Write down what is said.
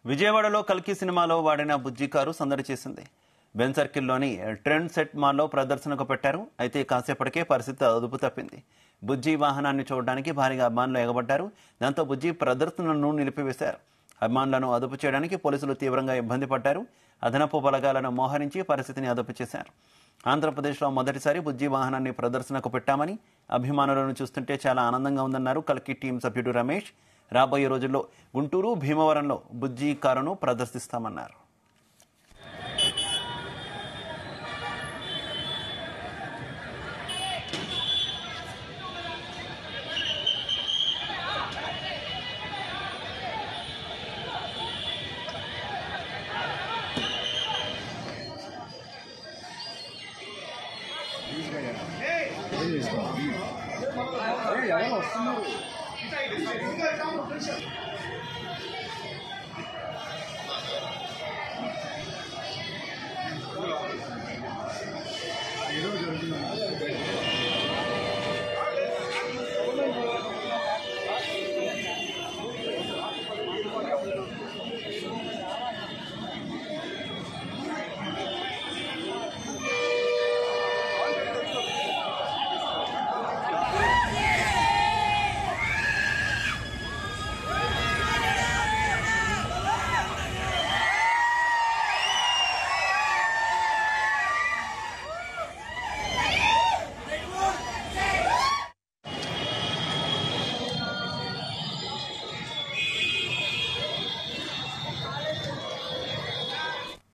విజయవాడలో కల్కి సినిమాలో వాడిన బుజ్జి కారు సందడి చేసింది. బెన్ సర్కిల్లోని ట్రెండ్ సెట్ మాల్లో ప్రదర్శనకు పెట్టారు. అయితే కాసేపటికే పరిస్థితి అదుపు తప్పింది. బుజ్జి వాహనాన్ని చూడడానికి భారీగా అభిమానులు ఎగబడ్డారు. దాంతో బుజ్జి ప్రదర్శనను నిలిపివేశారు. అభిమానులను అదుపు చేయడానికి పోలీసులు తీవ్రంగా ఇబ్బంది పడ్డారు. అదనపు బలగాలను మోహరించి పరిస్థితిని అదుపు చేశారు. ఆంధ్రప్రదేశ్లో మొదటిసారి బుజ్జి వాహనాన్ని ప్రదర్శనకు పెట్టామని, అభిమానులను చూస్తుంటే చాలా ఆనందంగా ఉందన్నారు కల్కి టీం సభ్యుడు రమేష్. రాబోయే రోజుల్లో గుంటూరు, భీమవరంలో బుజ్జి కారును ప్రదర్శిస్తామన్నారు. ఎవరు వస్తున్నారు?